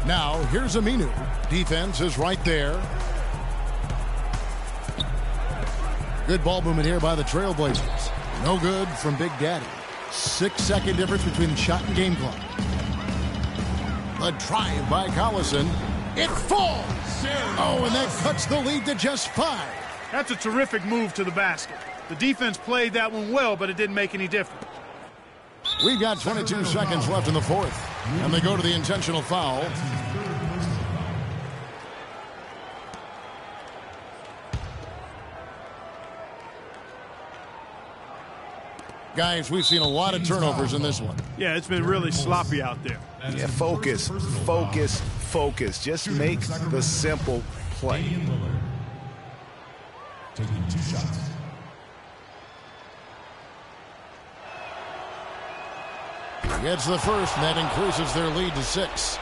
Now, here's Aminu. Defense is right there. Good ball movement here by the Trailblazers. No good from Big Daddy. 6-second difference between the shot and game clock. A drive by Collison. It falls! Oh, and that cuts the lead to just 5. That's a terrific move to the basket. The defense played that one well, but it didn't make any difference. We've got 22 seconds left in the fourth, and they go to the intentional foul. Guys, we've seen a lot of turnovers in this one. Yeah, it's been really sloppy out there. Yeah, focus, focus, focus. Just make the simple play. Taking 2 shots. Gets the first, and that increases their lead to 6.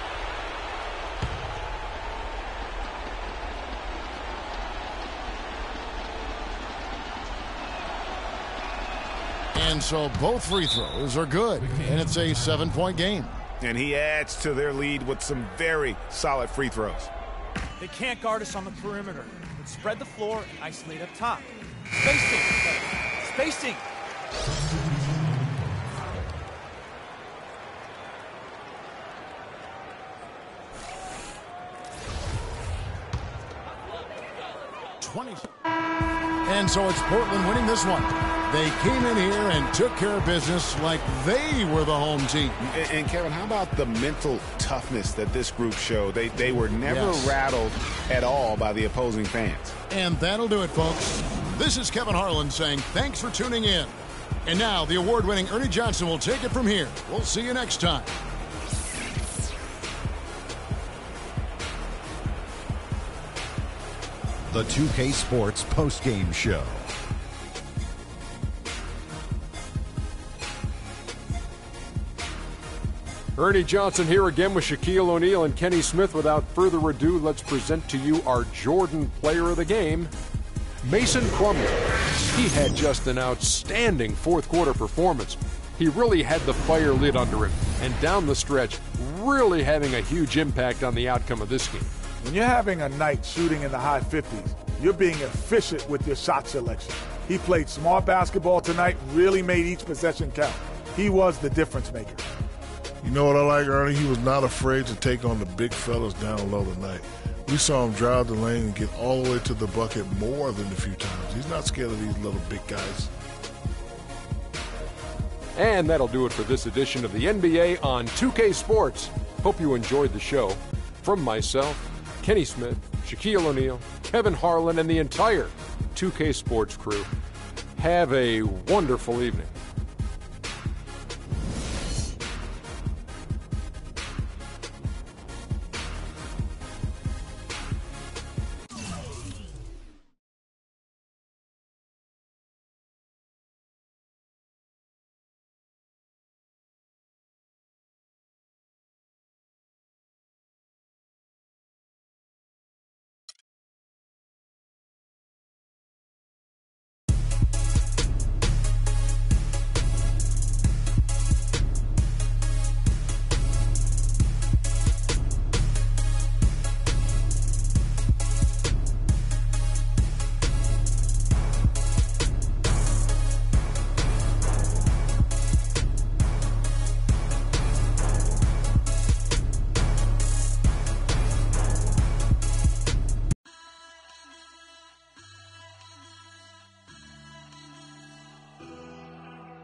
And so both free throws are good, and it's a 7-point game. And he adds to their lead with some very solid free throws. They can't guard us on the perimeter. Let's spread the floor and isolate up top. Spacing. Spacing. And so it's Portland winning this one. They came in here and took care of business like they were the home team. And Kevin, how about the mental toughness that this group showed? They were never rattled at all by the opposing fans. And that'll do it, folks. This is Kevin Harlan saying thanks for tuning in. And now the award-winning Ernie Johnson will take it from here. We'll see you next time. The 2K Sports postgame show. Ernie Johnson here again with Shaquille O'Neal and Kenny Smith. Without further ado, let's present to you our Jordan Player of the Game, Mason Plumlee. He had just an outstanding fourth-quarter performance. He really had the fire lit under him, and down the stretch, really having a huge impact on the outcome of this game. When you're having a night shooting in the high 50s, you're being efficient with your shot selection. He played smart basketball tonight, really made each possession count. He was the difference maker. You know what I like, Ernie? He was not afraid to take on the big fellas down low tonight. We saw him drive the lane and get all the way to the bucket more than a few times. He's not scared of these little big guys. And that'll do it for this edition of the NBA on 2K Sports. Hope you enjoyed the show. From myself, Kenny Smith, Shaquille O'Neal, Kevin Harlan, and the entire 2K Sports crew, have a wonderful evening.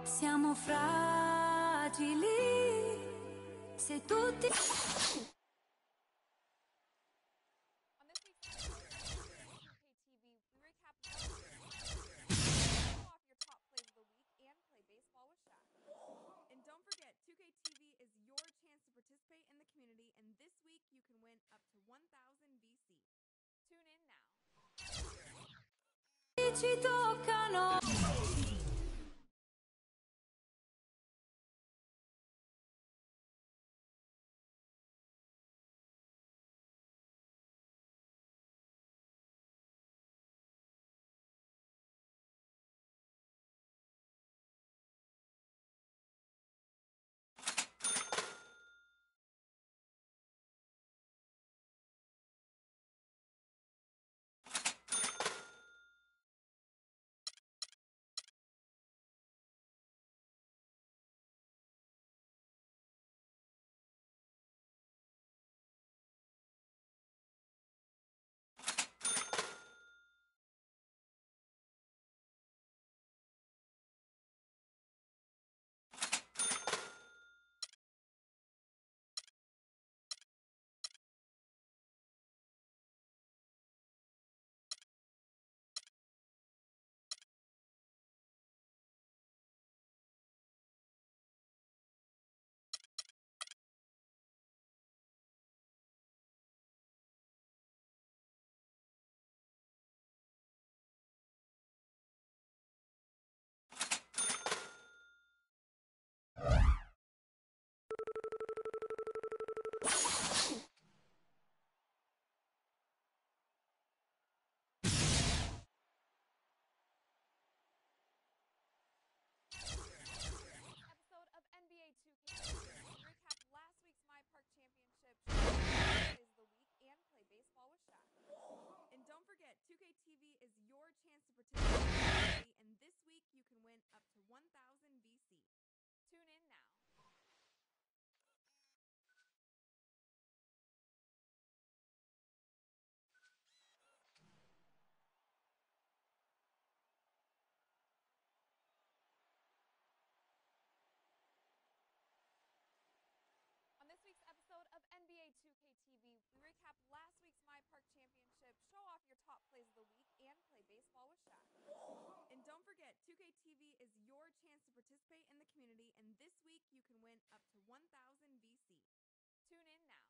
Siamo fragili se tutti... And don't forget, 2K TV is your chance to participate in the community, and this week you can win up to 1,000 VC. Tune in now. ci toccano. participate in the community, and this week you can win up to 1,000 VC. Tune in now. On this week's episode of NBA2K TV, we recap last week's My Park Championship, show off your top plays of the week, and play baseball with Shaq. And don't forget, 2K TV is your chance to participate in the community, and this week you can win up to 1,000 VC. Tune in now.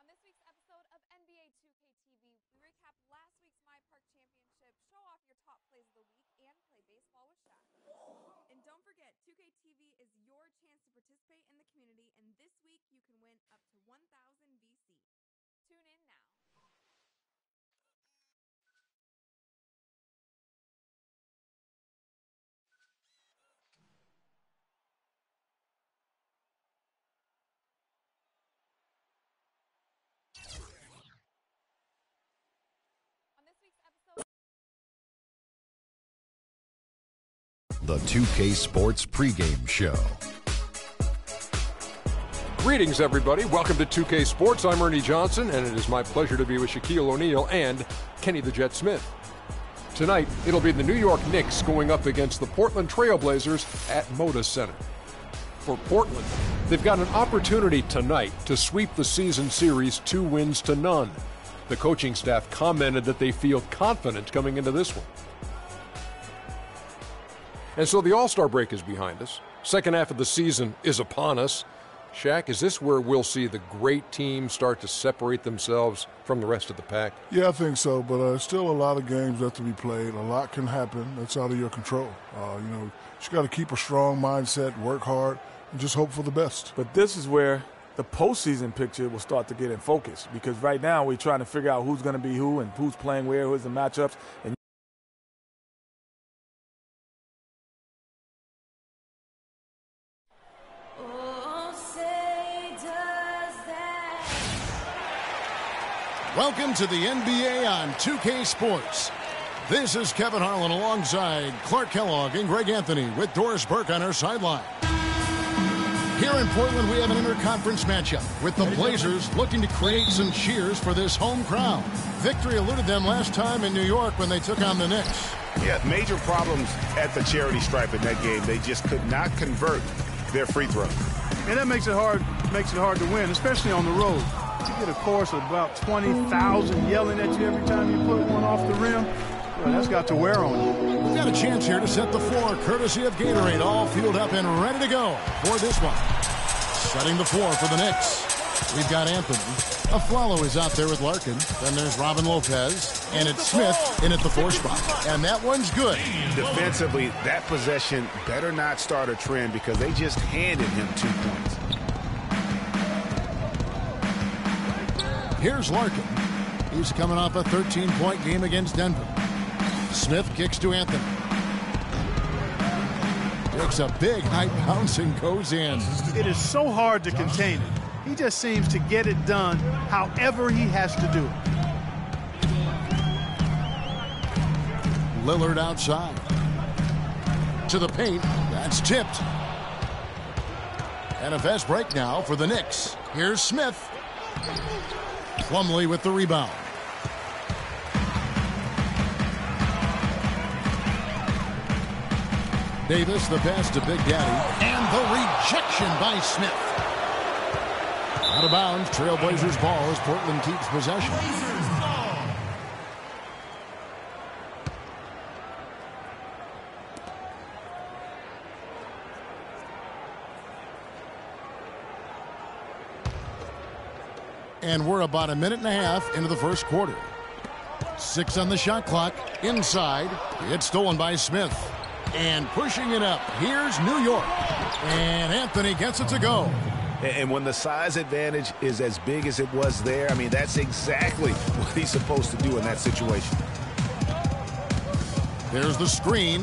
On this week's episode of NBA2K TV, we recap last week's My Park Championship, show off your top plays of the week, and play baseball with Shaq. And don't forget, 2K TV is your chance to participate in the community, and this week you can win up to 1,000 VC. Tune in now. On this week's episode, The 2K Sports pregame show. Greetings, everybody. Welcome to 2K Sports. I'm Ernie Johnson, and it is my pleasure to be with Shaquille O'Neal and Kenny the Jet Smith. Tonight, it'll be the New York Knicks going up against the Portland Trail Blazers at Moda Center. For Portland, they've got an opportunity tonight to sweep the season series 2-0. The coaching staff commented that they feel confident coming into this one. And so the All-Star break is behind us. Second half of the season is upon us. Shaq, is this where we'll see the great teams start to separate themselves from the rest of the pack? Yeah, I think so, but still a lot of games have to be played. A lot can happen. That's out of your control. You just got to keep a strong mindset, work hard, and just hope for the best. But this is where the postseason picture will start to get in focus, because right now we're trying to figure out who's going to be who and who's playing where, who's the matchups. And Welcome to the NBA on 2K Sports. This is Kevin Harlan alongside Clark Kellogg and Greg Anthony with Doris Burke on our sideline. Here in Portland, we have an interconference matchup with the Blazers looking to create some cheers for this home crowd. Victory eluded them last time in New York when they took on the Knicks. Yeah, major problems at the charity stripe in that game. They just could not convert their free throws. And that makes it hard to win, especially on the road. You get a chorus of about 20,000 yelling at you every time you put one off the rim. Well, that's got to wear on you. We've got a chance here to set the floor, courtesy of Gatorade, all fueled up and ready to go for this one. Setting the floor for the Knicks. We've got Anthony. Aflalo is out there with Larkin. Then there's Robin Lopez. And it's Smith in at the 4 spot. And that one's good. Defensively, that possession better not start a trend, because they just handed him 2 points. Here's Larkin. He's coming off a 13-point game against Denver. Smith kicks to Anthony. Takes a big high bounce and goes in. It is so hard to contain it. He just seems to get it done however he has to do it. Lillard outside. To the paint. That's tipped. And a fast break now for the Knicks. Here's Smith. Plumlee with the rebound. Davis, the pass to Big Daddy. And the rejection by Smith. Out of bounds, Trailblazers ball as Portland keeps possession. And we're about a minute and a half into the first quarter. 6 on the shot clock. Inside. It's stolen by Smith. And pushing it up. Here's New York. And Anthony gets it to go. And when the size advantage is as big as it was there, I mean, that's exactly what he's supposed to do in that situation. There's the screen.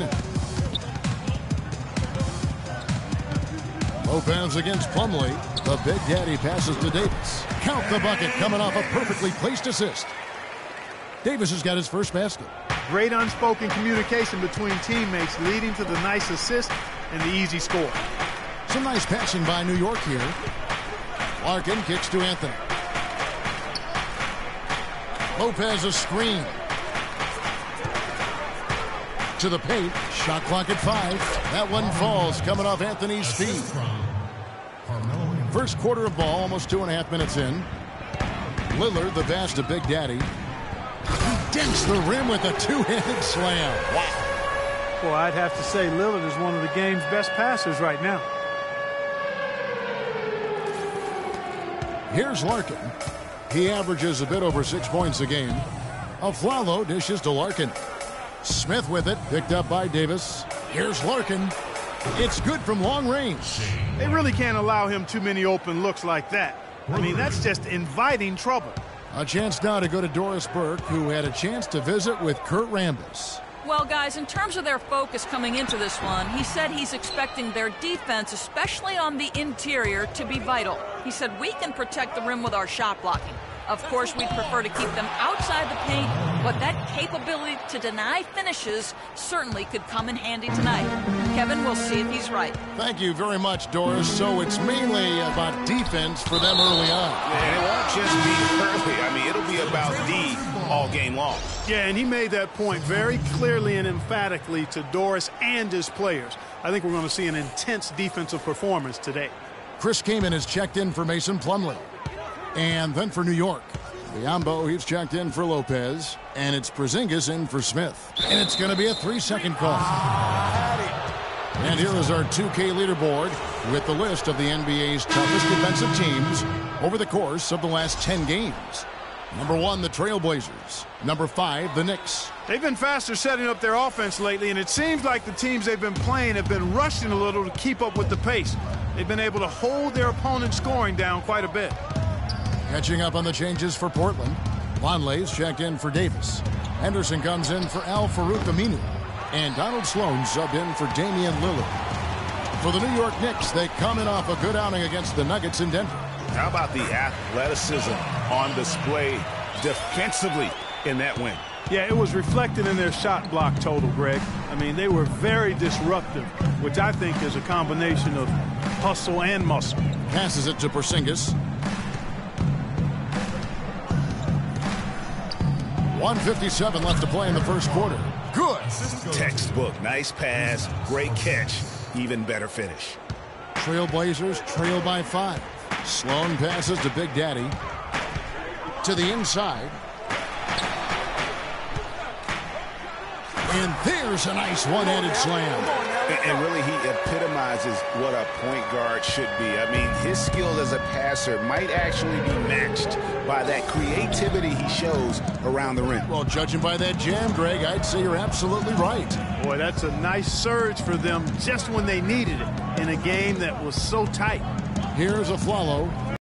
Lopez against Plumlee. The Big Daddy passes to Davis. Count the bucket coming off a perfectly placed assist. Davis has got his first basket. Great unspoken communication between teammates leading to the nice assist and the easy score. Some nice passing by New York here. Larkin kicks to Anthony. Lopez a screen. To the paint. Shot clock at 5. That one falls coming off Anthony's feet. First quarter of ball, almost 2.5 minutes in. Lillard, the pass to Big Daddy. He dents the rim with a two-handed slam. Wow. Boy, I'd have to say Lillard is one of the game's best passers right now. Here's Larkin. He averages a bit over 6 points a game. Aflalo dishes to Larkin. Smith with it, picked up by Davis. Here's Larkin. It's good from long range. They really can't allow him too many open looks like that. I mean, that's just inviting trouble. A chance now to go to Doris Burke, who had a chance to visit with Kurt Rambis. Well, guys, in terms of their focus coming into this one, he said he's expecting their defense, especially on the interior, to be vital. He said we can protect the rim with our shot blocking. Of course, we'd prefer to keep them outside the paint, but that capability to deny finishes certainly could come in handy tonight. Kevin, we'll see if he's right. Thank you very much, Doris. So it's mainly about defense for them early on. Yeah, and it won't just be early. I mean, it'll be about D all game long. Yeah, and he made that point very clearly and emphatically to Doris and his players. I think we're going to see an intense defensive performance today. Chris Kaman has checked in for Mason Plumlee. And then for New York, Biombo, he's checked in for Lopez. And it's Porzingis in for Smith. And it's going to be a 3-second call. And here is our 2K leaderboard with the list of the NBA's toughest defensive teams over the course of the last 10 games. Number 1, the Trailblazers. Number 5, the Knicks. They've been faster setting up their offense lately, and it seems like the teams they've been playing have been rushing a little to keep up with the pace. They've been able to hold their opponent's scoring down quite a bit. Catching up on the changes for Portland. Vonleh's checked in for Davis. Henderson comes in for Al-Farouq Aminu. And Donald Sloan subbed in for Damian Lillard. For the New York Knicks, they come in off a good outing against the Nuggets in Denver. How about the athleticism on display defensively in that win? Yeah, it was reflected in their shot block total, Greg. I mean, they were very disruptive, which I think is a combination of hustle and muscle. Passes it to Porzingis. 1:57 left to play in the first quarter. Good. Textbook. Nice pass. Great catch. Even better finish. Trailblazers trail by 5. Sloan passes to Big Daddy. To the inside. And there's a nice one-handed slam. And really, he epitomizes what a point guard should be. I mean, his skills as a passer might actually be matched by that creativity he shows around the rim. Well, judging by that jam, Greg, I'd say you're absolutely right. Boy, that's a nice surge for them just when they needed it in a game that was so tight. Here's Aflalo.